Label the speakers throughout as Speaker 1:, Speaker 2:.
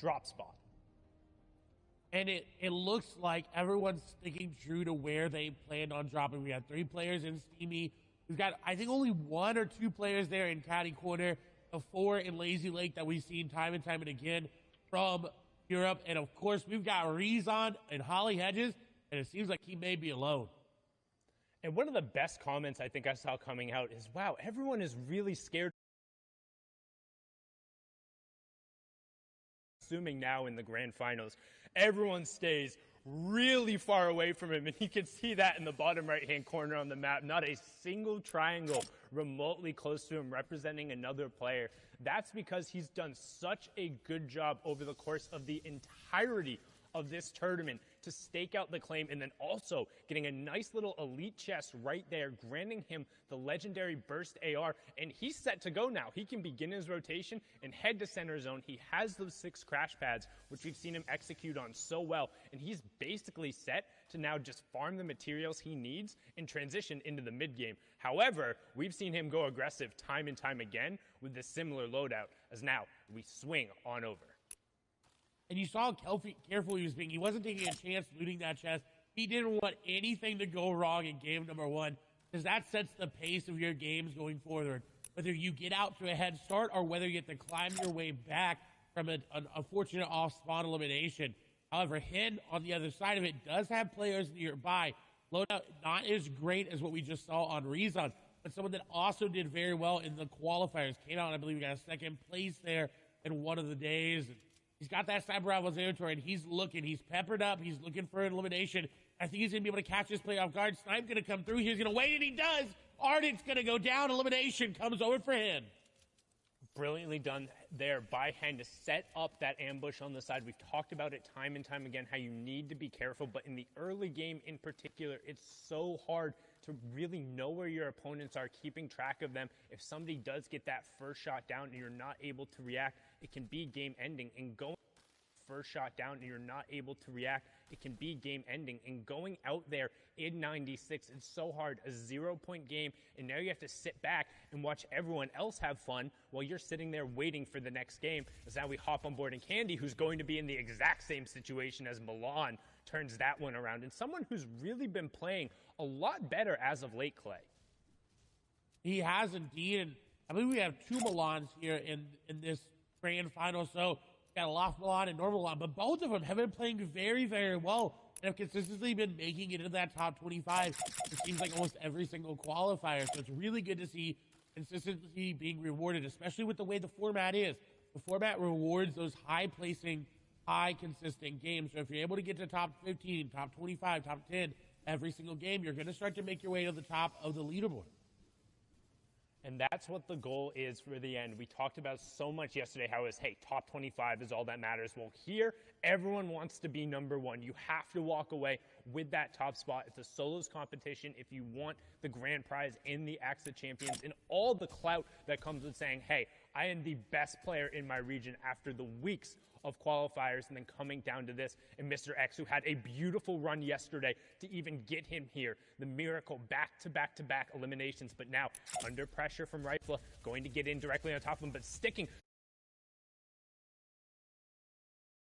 Speaker 1: drop spot.
Speaker 2: And it looks like everyone's sticking true to where they planned on dropping. We have 3 players in Steamy. We've got, I think, only 1 or 2 players there in Caddy Corner, the 4 in Lazy Lake that we've seen time and time and again from Europe. And, of course, we've got Rezon and Holly Hedges, and it seems like he may be alone.
Speaker 1: And one of the best comments I think I saw coming out is, wow, everyone is really scared. Assuming now in the grand finals, everyone stays really far away from him, and you can see that in the bottom right-hand corner on the map. Not a single triangle remotely close to him representing another player. That's because he's done such a good job over the course of the entirety of this tournament to stake out the claim, and then also getting a nice little elite chest right there, granting him the legendary burst AR, and he's set to go now. He can begin his rotation and head to center zone. He has those 6 crash pads, which we've seen him execute on so well, and he's basically set to now just farm the materials he needs and transition into the mid game. However, we've seen him go aggressive time and time again with this similar loadout, as now we swing on over.
Speaker 2: And you saw how careful he was being. He wasn't taking a chance looting that chest. He didn't want anything to go wrong in game number 1, because that sets the pace of your games going forward. Whether you get out to a head start or whether you get to climb your way back from an unfortunate off-spawn elimination. However, Hen, on the other side of it, does have players nearby. Loadout not as great as what we just saw on Rezon, but someone that also did very well in the qualifiers. Came out, and I believe, we got a 2nd place there in one of the days. He's got that Cyber Rivals territory, and he's looking. He's peppered up. He's looking for an elimination. I think he's going to be able to catch this play off guard. Snipe's going to come through. He's going to wait, and he does. Ardent's going to go down. Elimination comes over for him.
Speaker 1: Brilliantly done there by Hen to set up that ambush on the side. We've talked about it time and time again, how you need to be careful, but in the early game in particular, it's so hard to really know where your opponents are, keeping track of them. If somebody does get that first shot down and you're not able to react, it can be game ending. And going first shot down and you're not able to react, it can be game ending. And going out there in 96, it's so hard. A 0-point game, and now you have to sit back and watch everyone else have fun while you're sitting there waiting for the next game. As now we hop on board, and Candy, who's going to be in the exact same situation as Milan, turns that one around. And someone who's really been playing a lot better as of late, Clay.
Speaker 2: He has indeed, and I believe we have 2 Milans here in this grand final. So we got a Loft Milan and Normal Milan, but both of them have been playing very, very well and have consistently been making it into that top 25. It seems like almost every single qualifier. So it's really good to see consistency being rewarded, especially with the way the format is. The format rewards those high-placing, high-consistent games. So if you're able to get to top 15, top 25, top 10 every single game, you're going to start to make your way to the top of the leaderboard.
Speaker 1: And that's what the goal is for the end. We talked about so much yesterday how it's, hey, top 25 is all that matters. Well, here, everyone wants to be number 1. You have to walk away with that top spot. It's a solos competition if you want the grand prize in the Axe of Champions and all the clout that comes with saying, hey, I am the best player in my region after the weeks of qualifiers and then coming down to this. And Mr. X, who had a beautiful run yesterday to even get him here. The miracle back-to-back-to-back eliminations, but now under pressure from Rifle, going to get in directly on top of him, but sticking.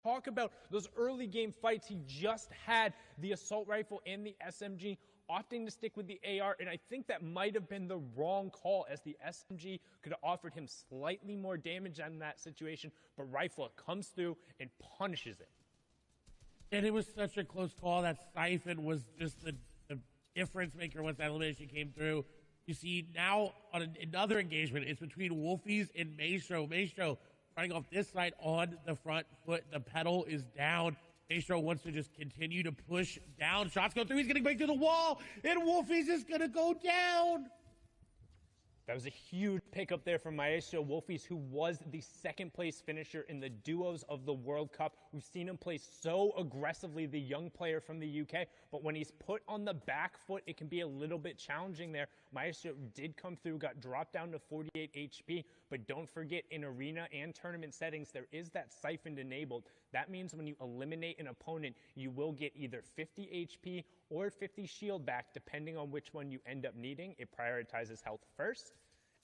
Speaker 1: Talk about those early game fights. He just had the assault rifle and the SMG, opting to stick with the AR, and I think that might have been the wrong call, as the SMG could have offered him slightly more damage in that situation, but Rifle comes through and punishes it.
Speaker 2: And it was such a close call. That Siphon was just the difference maker once that elimination came through. You see now on another engagement, it's between Wolfies and Maestro. Maestro running off this side on the front foot. The pedal is down. Maestro wants to just continue to push down. Shots go through. He's going to break through the wall. And Wolfies is going to go down.
Speaker 1: That was a huge pickup there from Maestro Wolfies, who was the 2nd place finisher in the duos of the World Cup. We've seen him play so aggressively, the young player from the UK, but when he's put on the back foot, it can be a little bit challenging there. Maestro did come through, got dropped down to 48 HP, but don't forget, in arena and tournament settings, there is that siphon enabled. That means when you eliminate an opponent, you will get either 50 HP or 50 shield back, depending on which one you end up needing. It prioritizes health first.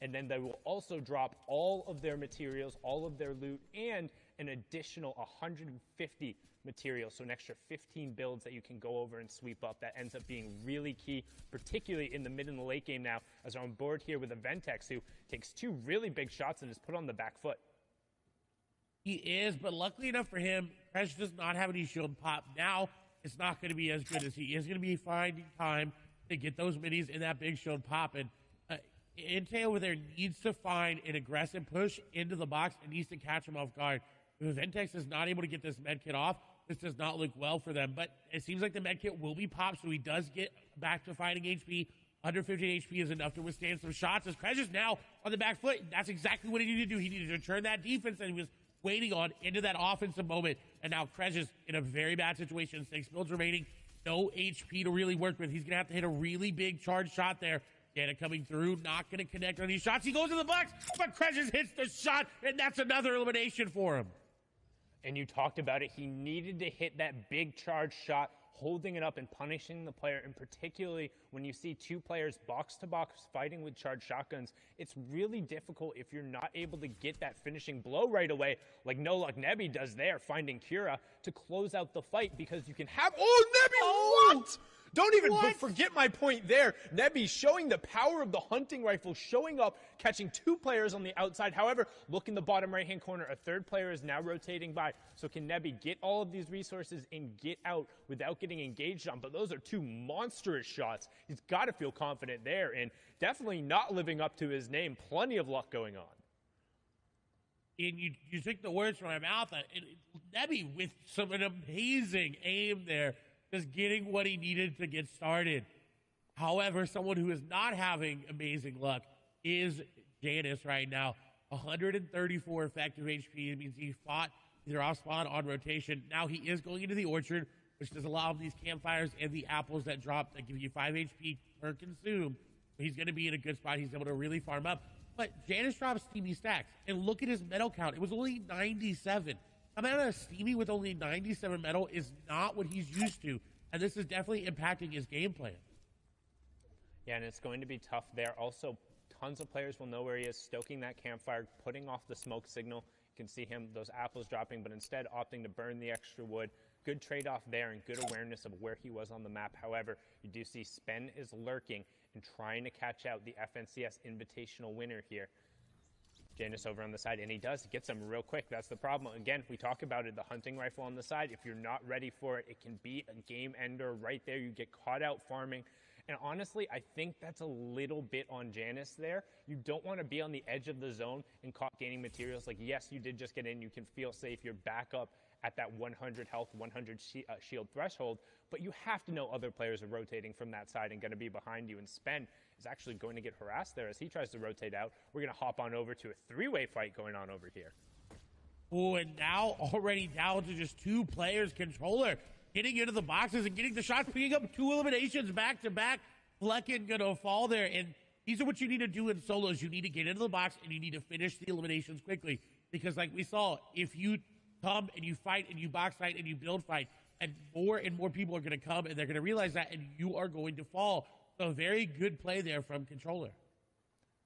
Speaker 1: and then they will also drop all of their materials, all of their loot, and an additional 150 materials, so an extra 15 builds that you can go over and sweep up. That ends up being really key, particularly in the mid and the late game now, as I'm on board here with a Ventex who takes 2 really big shots and is put on the back foot.
Speaker 2: He is, but luckily enough for him, Crash does not have any shield pop. Now, it's not going to be as good as he is going to be finding time to get those minis in that big shield pop. And Intel over there needs to find an aggressive push into the box and needs to catch him off guard. If Ventex is not able to get this medkit off, this does not look well for them. But it seems like the medkit will be popped, so he does get back to fighting HP. Under 15 HP is enough to withstand some shots. As Krez is now on the back foot, that's exactly what he needed to do. He needed to turn that defense that he was waiting on into that offensive moment. And now Krez is in a very bad situation. 6 builds remaining, no HP to really work with. He's going to have to hit a really big charge shot there. Janet coming through, not going to connect on these shots. He goes in the box, but Krez hits the shot, and that's another elimination for him.
Speaker 1: And you talked about it. He needed to hit that big charge shot, holding it up and punishing the player. And particularly when you see 2 players box to box fighting with charged shotguns, it's really difficult if you're not able to get that finishing blow right away, like No Luck Nebby does there, finding Kira to close out the fight, because you can have.
Speaker 3: Oh, Nebby, what? Don't even forget my point there. Nebby showing the power of the hunting rifle, showing up, catching 2 players on the outside. However, look in the bottom right-hand corner. A 3rd player is now rotating by. So can Nebby get all of these resources and get out without getting engaged on? But those are 2 monstrous shots. He's got to feel confident there, and definitely not living up to his name. Plenty of luck going on.
Speaker 2: And you took the words from my mouth. Nebby with an amazing aim there, just getting what he needed to get started. However, someone who is not having amazing luck is Janus right now. 134 effective HP. It means he fought either off spawn on rotation. Now he is going into the orchard, which does allow him these campfires and the apples that drop that give you 5 HP per consume. So he's going to be in a good spot. He's able to really farm up. But Janus drops Steamy stacks. And look at his metal count. It was only 97. Coming out of Steamy with only 97 metal is not what he's used to. And this is definitely impacting his game plan.
Speaker 1: Yeah, and it's going to be tough there. Also, tons of players will know where he is, stoking that campfire, putting off the smoke signal. You can see him, those apples dropping, but instead opting to burn the extra wood. Good trade-off there and good awareness of where he was on the map. However, you do see Spen is lurking and trying to catch out the FNCS Invitational winner here. Janus over on the side, and he does. He gets him real quick. That's the problem. Again, we talk about it, the hunting rifle on the side. If you're not ready for it, it can be a game ender right there. You get caught out farming. And honestly, I think that's a little bit on Janus there. You don't want to be on the edge of the zone and caught gaining materials. Like, yes, you did just get in. You can feel safe. You're back up at that 100 health, 100 shield threshold. But you have to know other players are rotating from that side and going to be behind you. And Spen is actually going to get harassed there as he tries to rotate out. We're going to hop on over to a 3-way fight going on over here.
Speaker 2: Oh, and now already down to just 2 players. Controller getting into the boxes and getting the shots, picking up 2 eliminations back to back. Flecken gonna fall there, and these are what you need to do in solos. You need to get into the box and you need to finish the eliminations quickly, because like we saw, if you come and you fight and you box fight and you build fight, and more people are gonna come and they're gonna realize that, and you are going to fall. So very good play there from Controller.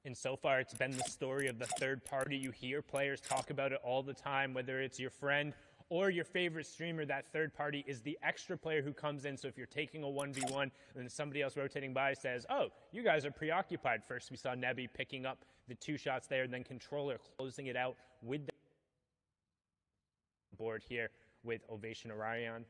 Speaker 1: And so far, it's been the story of the third party. You hear players talk about it all the time, whether it's your friend or your favorite streamer. That third party is the extra player who comes in. So if you're taking a 1v1 and then somebody else rotating by says, oh, you guys are preoccupied. First, we saw Nebby picking up the 2 shots there, and then Controller closing it out with the board here with Ovation Orion.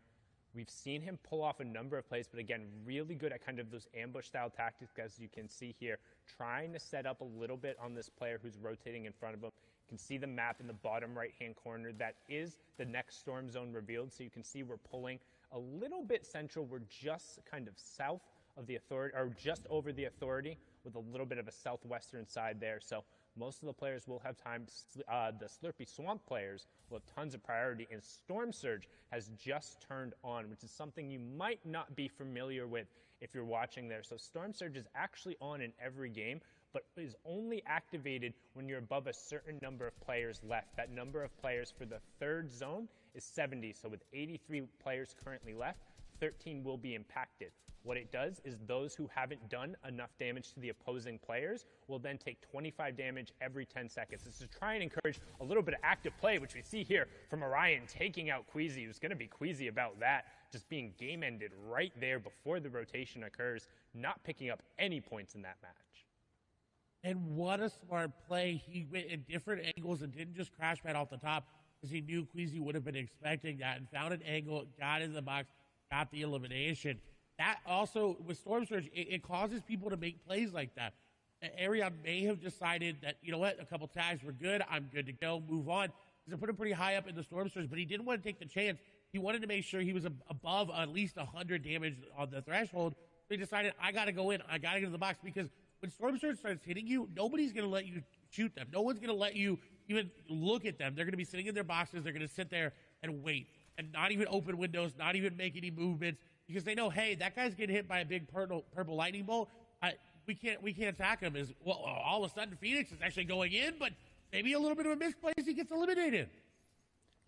Speaker 1: We've seen him pull off a number of plays, but again, really good at kind of those ambush-style tactics, as you can see here, trying to set up a little bit on this player who's rotating in front of him. You can see the map in the bottom right-hand corner. That is the next storm zone revealed, so you can see we're pulling a little bit central. We're just kind of south of the authority, or just over the authority, with a little bit of a southwestern side there. So most of the players will have time. The Slurpy Swamp players will have tons of priority, and Storm Surge has just turned on, which is something you might not be familiar with if you're watching there. So Storm Surge is actually on in every game, but is only activated when you're above a certain number of players left. That number of players for the third zone is 70. So with 83 players currently left, 13 will be impacted. What it does is those who haven't done enough damage to the opposing players will then take 25 damage every 10 seconds. This is to try and encourage a little bit of active play, which we see here from Orion taking out Queasy, who's going to be queasy about that, just being game ended right there before the rotation occurs, not picking up any points in that match.
Speaker 2: And what a smart play. He went in different angles and didn't just crash pad off the top because he knew Queasy would have been expecting that and found an angle, got in the box, got the elimination. That also, with Storm Surge, it causes people to make plays like that. Arion may have decided that, you know what, a couple tags were good, I'm good to go, move on. Because I put him pretty high up in the Storm Surge, but he didn't want to take the chance. He wanted to make sure he was above at least 100 damage on the threshold. So he decided, I got to go in, I got to get in the box, because when Storm Surge starts hitting you, nobody's going to let you shoot them. No one's going to let you even look at them. They're going to be sitting in their boxes. They're going to sit there and wait and not even open windows, not even make any movements, because they know, hey, that guy's getting hit by a big purple lightning bolt. We can't attack him. Well, all of a sudden, Phoenix is actually going in, but maybe a little bit of a misplace, he gets eliminated.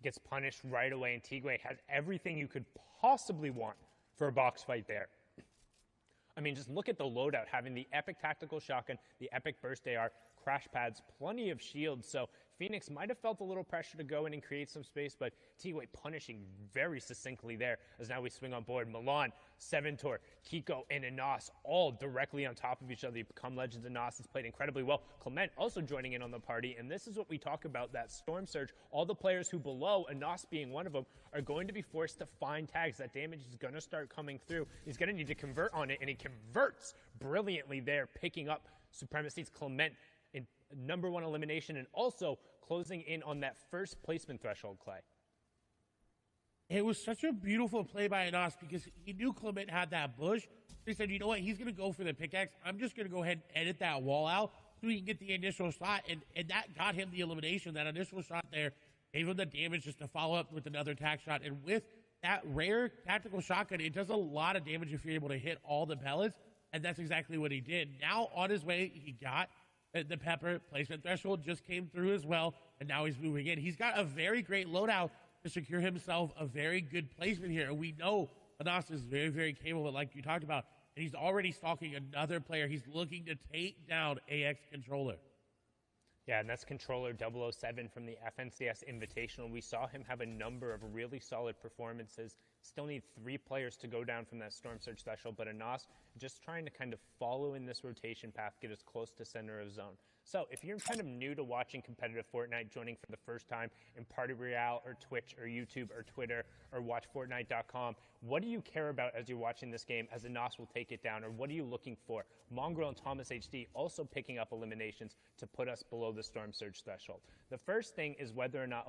Speaker 1: Gets punished right away, and Tigwe has everything you could possibly want for a box fight there. I mean, just look at the loadout, having the epic tactical shotgun, the epic burst AR, crash pads, plenty of shields. So Phoenix might have felt a little pressure to go in and create some space, but Tigwe punishing very succinctly there as now we swing on board. Milan, Seventor, Kiko, and Anas all directly on top of each other. They become legends. Anas has played incredibly well. Clement also joining in on the party, and this is what we talk about, that Storm Surge. All the players who below, Anas being one of them, are going to be forced to find tags. That damage is going to start coming through. He's going to need to convert on it, and he converts brilliantly there, picking up Supremacy's Clement in number 1 elimination, and also closing in on that first placement threshold, Clay.
Speaker 2: It was such a beautiful play by Anas because he knew Clement had that bush. He said, you know what, he's going to go for the pickaxe. I'm just going to go ahead and edit that wall out so he can get the initial shot, and that got him the elimination. That initial shot there gave him the damage just to follow up with another tack shot. And with that rare tactical shotgun, it does a lot of damage if you're able to hit all the pellets, and that's exactly what he did. Now, on his way, he got the pepper placement threshold, just came through as well, and now he's moving in. He's got a very great loadout to secure himself a very good placement here, and we know Anas is very, very capable, like you talked about, and he's already stalking another player. He's looking to take down AX Controller.
Speaker 1: Yeah, and that's Controller 007 from the FNCS Invitational. We saw him have a number of really solid performances. Still need 3 players to go down from that Storm Surge threshold, but Anas just trying to kind of follow in this rotation path, get as close to center of zone. So if you're kind of new to watching competitive Fortnite, joining for the first time in Party Royale or Twitch or YouTube or Twitter or WatchFortnite.com, what do you care about as you're watching this game as Anas will take it down, or what are you looking for? Mongrel and Thomas HD also picking up eliminations to put us below the Storm Surge threshold. The first thing is whether or not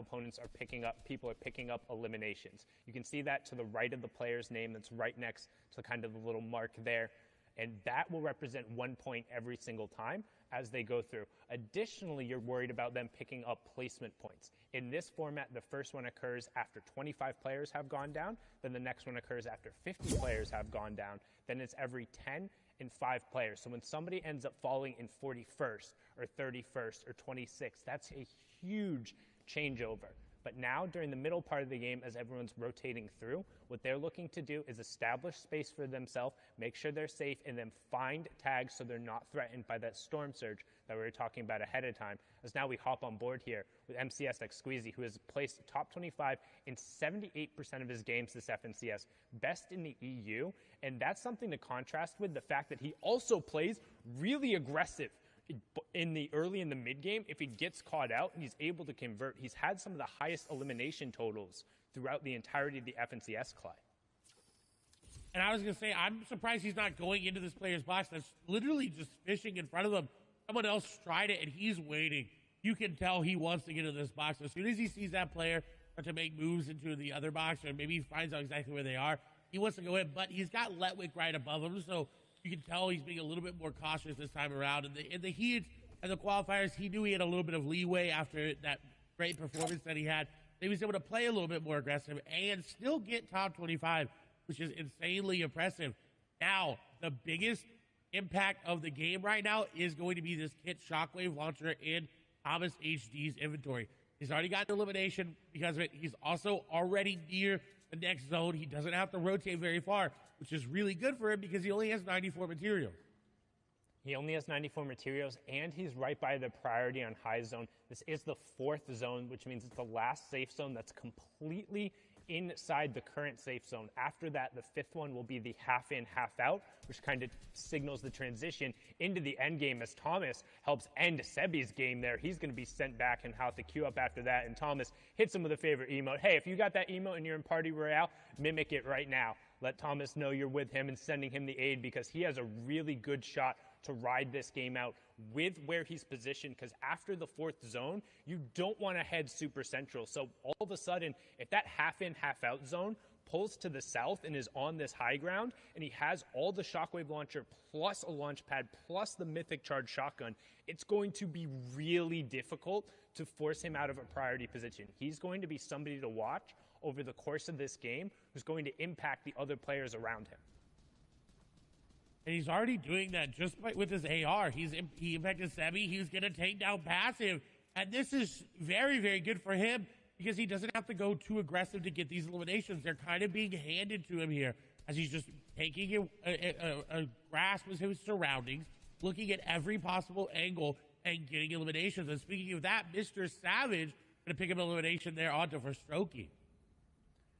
Speaker 1: people are picking up eliminations. You can see that to the right of the player's name that's right next to kind of the little mark there. And that will represent 1 point every single time as they go through. Additionally, you're worried about them picking up placement points. In this format, the first one occurs after 25 players have gone down, then the next one occurs after 50 players have gone down, then it's every 10 and 5 players. So when somebody ends up falling in 41st or 31st or 26th, that's a huge changeover. But now, during the middle part of the game, as everyone's rotating through, what they're looking to do is establish space for themselves, make sure they're safe, and then find tags so they're not threatened by that Storm Surge that we were talking about ahead of time. As now we hop on board here with MCS like Squeezy, who has placed top 25 in 78% of his games this FNCS, best in the EU, and that's something to contrast with the fact that he also plays really aggressive in the early and the mid game. If he gets caught out and he's able to convert, he's had some of the highest elimination totals throughout the entirety of the FNCS, Clay.
Speaker 2: And I was going to say, I'm surprised he's not going into this player's box that's literally just fishing in front of him. Someone else tried it, and he's waiting. You can tell he wants to get into this box. As soon as he sees that player start to make moves into the other box, or maybe he finds out exactly where they are, he wants to go in. But he's got Letwick right above him, so you can tell he's being a little bit more cautious this time around. In the heat and the qualifiers, he knew he had a little bit of leeway after that great performance that he had. He was able to play a little bit more aggressive and still get top 25, which is insanely impressive. Now, the biggest impact of the game right now is going to be this Kit Shockwave launcher in Thomas HD's inventory. He's already gotten elimination because of it. He's also already near the next zone. He doesn't have to rotate very far, which is really good for him because he only has 94 materials.
Speaker 1: He only has 94 materials, and he's right by the priority on high zone. This is the 4th zone, which means it's the last safe zone that's completely inside the current safe zone. After that, the 5th one will be the half in, half out, which kind of signals the transition into the end game as Thomas helps end Sebi's game there. He's going to be sent back and have to queue up after that, and Thomas hits him with a favorite emote. Hey, if you got that emote and you're in Party Royale, mimic it right now. Let Thomas know you're with him and sending him the aid because he has a really good shot to ride this game out with where he's positioned, because after the 4th zone, you don't want to head super central. So all of a sudden, if that half in, half out zone pulls to the south and is on this high ground, and he has all the shockwave launcher plus a launch pad plus the mythic charge shotgun, it's going to be really difficult to force him out of a priority position. He's going to be somebody to watch over the course of this game who's going to impact the other players around him.
Speaker 2: And he's already doing that just with his AR. He impacted Sebi. He's going to take down passive. And this is very, very good for him because he doesn't have to go too aggressive to get these eliminations. They're kind of being handed to him here as he's just taking a grasp of his surroundings, looking at every possible angle and getting eliminations. And speaking of that, Mr. Savage going to pick up an elimination there onto Verstroki.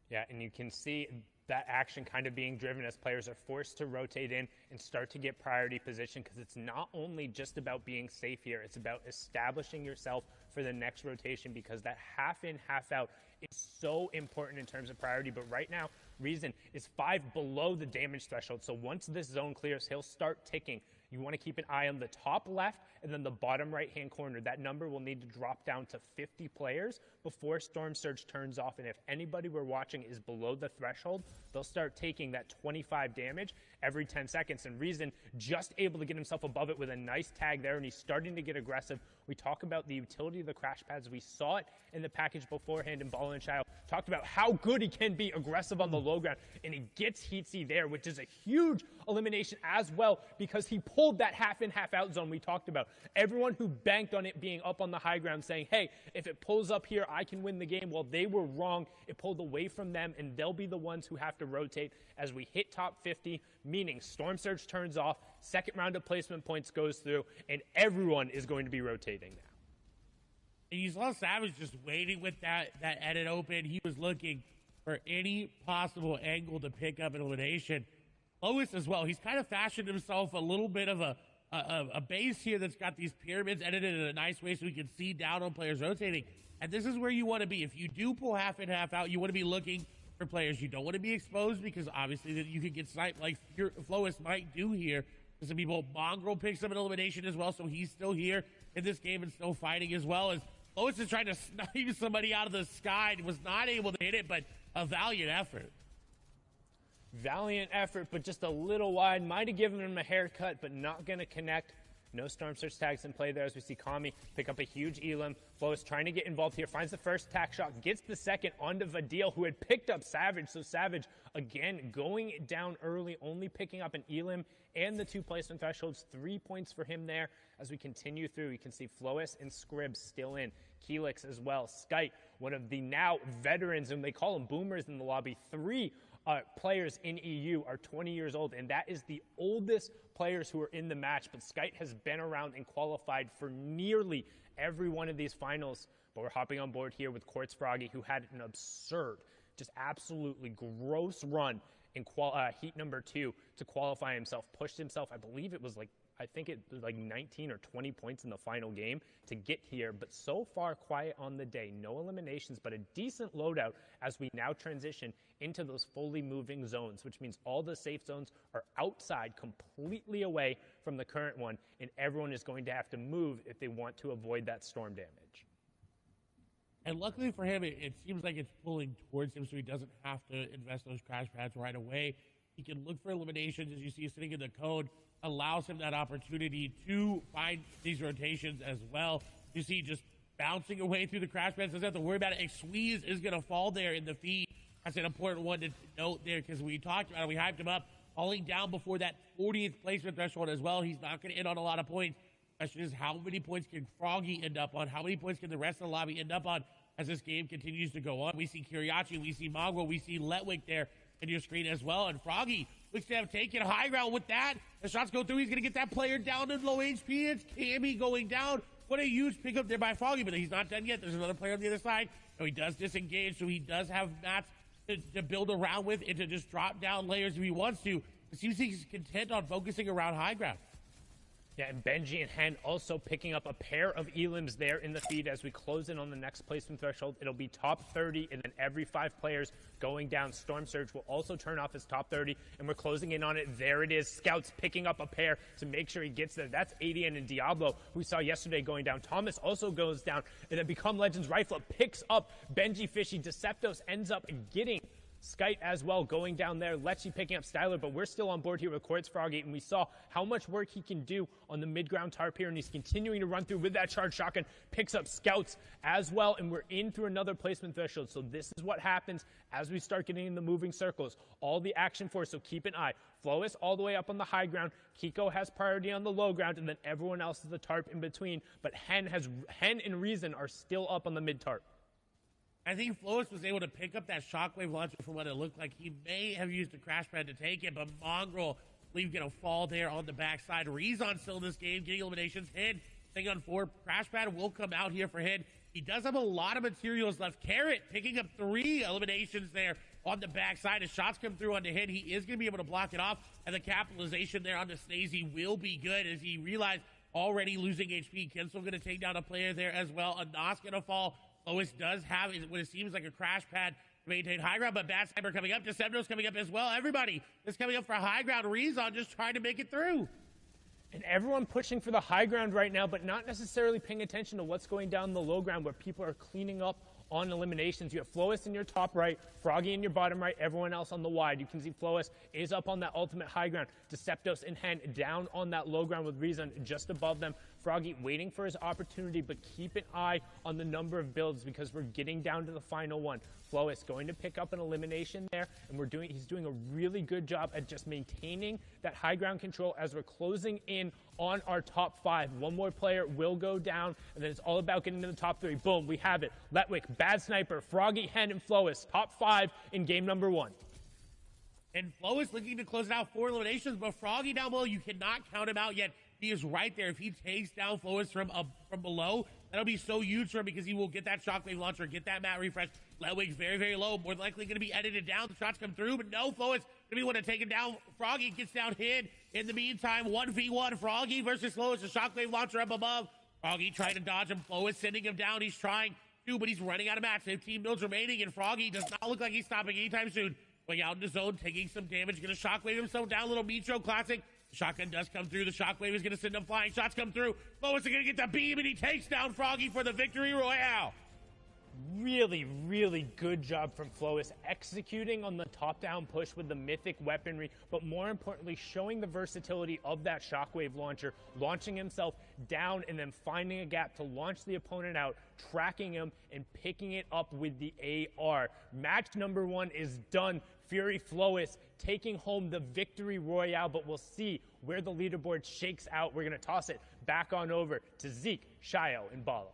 Speaker 1: Yeah, and you can see that action kind of being driven as players are forced to rotate in and start to get priority position, because it's not only just about being safe here, it's about establishing yourself for the next rotation, because that half in, half out is so important in terms of priority. But right now, Reason is 5 below the damage threshold. So once this zone clears, he'll start ticking. You want to keep an eye on the top left and then the bottom right-hand corner. That number will need to drop down to 50 players before Storm Surge turns off. And if anybody we're watching is below the threshold, they'll start taking that 25 damage every 10 seconds. And Reason just able to get himself above it with a nice tag there, and he's starting to get aggressive. We talk about the utility of the crash pads. We saw it in the package beforehand, and Ballin' Child talked about how good he can be aggressive on the low ground, and he gets Heatsy there, which is a huge elimination as well, because he pulled that half in, half out zone we talked about. Everyone who banked on it being up on the high ground saying, hey, if it pulls up here, I can win the game. Well, they were wrong. It pulled away from them, and they'll be the ones who have to rotate as we hit top 50, meaning Storm Surge turns off, second round of placement points goes through, and everyone is going to be rotating now.
Speaker 2: And you saw Savage just waiting with that edit open. He was looking for any possible angle to pick up an elimination. Lois as well. He's kind of fashioned himself a little bit of a base here that's got these pyramids edited in a nice way so we can see down on players rotating. And this is where you want to be. If you do pull half in, half out, you want to be looking for players. You don't want to be exposed because obviously that you could get sniped like Flois might do here. Some people, Mongrel picks up an elimination as well, so he's still here in this game and still fighting as well. As Flois is trying to snipe somebody out of the sky and was not able to hit it, but a valiant effort.
Speaker 1: Valiant effort, but just a little wide. Might have given him a haircut, but not going to connect. No Storm Surge tags in play there as we see Kami pick up a huge elim. Flois trying to get involved here, finds the first tack shot, gets the second onto Vadil, who had picked up Savage. So Savage, again, going down early, only picking up an elim and the 2 placement thresholds. 3 points for him there. As we continue through, you can see Flois and Scribs still in. Keelix as well. Skite, one of the now veterans, and they call them boomers in the lobby. 3 players in EU are 20 years old, and that is the oldest players who are in the match. But Skite has been around and qualified for nearly every one of these finals. But we're hopping on board here with Quartz Froggy, who had an absurd, just absolutely gross run in heat number 2 to qualify himself. Pushed himself, I believe it was like, I think it was like 19 or 20 points in the final game to get here, but so far quiet on the day. No eliminations, but a decent loadout as we now transition into those fully moving zones, which means all the safe zones are outside, completely away from the current one, and everyone is going to have to move if they want to avoid that storm damage.
Speaker 2: And luckily for him, it seems like it's pulling towards him, so he doesn't have to invest those crash pads right away. He can look for eliminations, as you see sitting in the code, allows him that opportunity to find these rotations as well. You see just bouncing away through the crash pads, doesn't have to worry about it. Squeeze is going to fall there in the feed. That's an important one to note there, because we talked about it, we hyped him up, falling down before that 40th placement threshold as well. He's not going to hit on a lot of points. question is, how many points can Froggy end up on? How many points can the rest of the lobby end up on as this game continues to go on? We see Kiriachi, we see Mongrel, we see Letwick there in your screen as well. And Froggy looks to have taken high ground with that. The shots go through. He's going to get that player down to low HP. It's Cammy going down. What a huge pickup there by Froggy, but he's not done yet. There's another player on the other side. So he does disengage, so he does have mats to build around with and to just drop down layers if he wants to. It seems he's content on focusing around high ground.
Speaker 1: Yeah, and Benji and Hen also picking up a pair of elims there in the feed as we close in on the next placement threshold. It'll be top 30, and then every 5 players going down. Storm Surge will also turn off his top 30, and we're closing in on it. There it is. Scouts picking up a pair to make sure he gets there. That's Adian and Diablo, who we saw yesterday going down. Thomas also goes down, and then Become Legends Rifle picks up Benji Fishy. Deceptos ends up getting Skite as well going down there. Lecce picking up Styler, but we're still on board here with Quartz Froggy, and we saw how much work he can do on the mid-ground tarp here, and he's continuing to run through with that charged shotgun, picks up Scouts as well, and we're in through another placement threshold. So this is what happens as we start getting in the moving circles. All the action for us, so keep an eye. Flois all the way up on the high ground. Kiko has priority on the low ground, and then everyone else is the tarp in between. But Hen and Reason are still up on the mid-tarp.
Speaker 2: I think Flois was able to pick up that shockwave launcher from what it looked like. He may have used a crash pad to take it, but Mongrel, I believe, going to fall there on the backside. Rezon still in this game, getting eliminations. Hid, thing on 4. Crash pad will come out here for Hid. He does have a lot of materials left. Carrot picking up 3 eliminations there on the backside. As shots come through on the Hid, he is going to be able to block it off, and the capitalization there on the Snazy will be good as he realized already losing HP. Kensel going to take down a player there as well. Anas going to fall. Flois does have what it seems like a crash pad to maintain high ground, but Bad Sniper coming up. Decepto's coming up as well. Everybody is coming up for high ground. Rezon just trying to make it through.
Speaker 1: And everyone pushing for the high ground right now, but not necessarily paying attention to what's going down the low ground where people are cleaning up on eliminations. You have Flois in your top right, Froggy in your bottom right, everyone else on the wide. You can see Flois is up on that ultimate high ground. Deceptos in hand down on that low ground with Rezon just above them. Froggy waiting for his opportunity, but keep an eye on the number of builds because we're getting down to the final one. Flois going to pick up an elimination there, and he's doing a really good job at just maintaining that high ground control as we're closing in on our top 5. One more player will go down, and then it's all about getting to the top 3. Boom, we have it. Letwick, Bad Sniper, Froggy, Hen, and Flois, top 5 in game number 1.
Speaker 2: And Flois looking to close it out 4 eliminations, but Froggy down below, you cannot count him out yet. He is right there. If he takes down Flois from below, that'll be so huge for him because he will get that shockwave launcher, get that mat refresh. Letwick's very, very low. More than likely going to be edited down. The shots come through, but no, Flois going to be one to take him down. Froggy gets down Hid. In the meantime, 1v1 Froggy versus Flois. The shockwave launcher up above. Froggy trying to dodge him. Flois sending him down. He's trying to, but he's running out of mats. 15 builds remaining, and Froggy does not look like he's stopping anytime soon. Going out in the zone, taking some damage. Going to shockwave himself down. Little Mitro classic. The shotgun does come through. The shockwave is going to send him flying. Shots come through. Flois is going to get the beam, and he takes down Froggy for the victory royale.
Speaker 1: Really, really good job from Flois executing on the top-down push with the mythic weaponry, but more importantly, showing the versatility of that shockwave launcher, launching himself down and then finding a gap to launch the opponent out, tracking him, and picking it up with the AR. Match number 1 is done. Fury Flois taking home the victory royale, but we'll see where the leaderboard shakes out. We're going to toss it back on over to Zeke, Shayo, and Balo.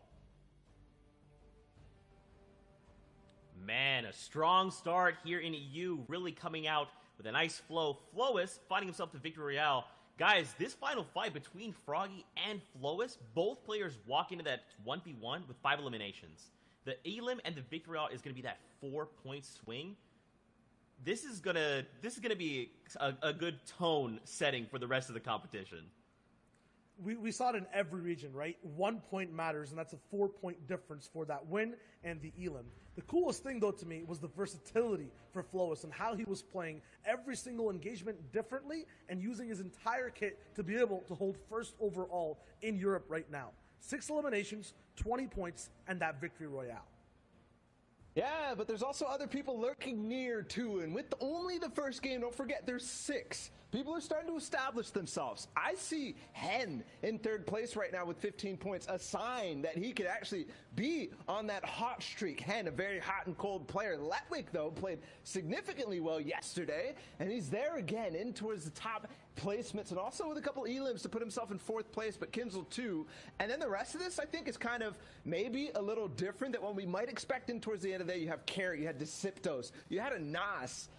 Speaker 4: Man, a strong start here in EU, really coming out with a nice flow. Flois finding himself to victory royale. Guys, this final fight between Froggy and Flois, both players walk into that 1v1 with 5 eliminations. The elim and the victory royale is going to be that 4-point swing. This is gonna be a good tone setting for the rest of the competition.
Speaker 5: We saw it in every region, right? 1 point matters, and that's a 4-point difference for that win and the elim. The coolest thing, though, to me was the versatility for Flois and how he was playing every single engagement differently and using his entire kit to be able to hold first overall in Europe right now. 6 eliminations, 20 points, and that victory royale.
Speaker 6: Yeah, but there's also other people lurking near too, and with only the first game, don't forget there's 6 People are starting to establish themselves. I see Hen in third place right now with 15 points, a sign that he could actually be on that hot streak. Hen, a very hot and cold player. Letwick, though, played significantly well yesterday, and he's there again in towards the top placements, and also with a couple elims to put himself in fourth place, but Kinzel too. And then the rest of this, I think, is kind of maybe a little different than what we might expect in towards the end of the day. You have Carrot, you had Decyptos, you had a Nas.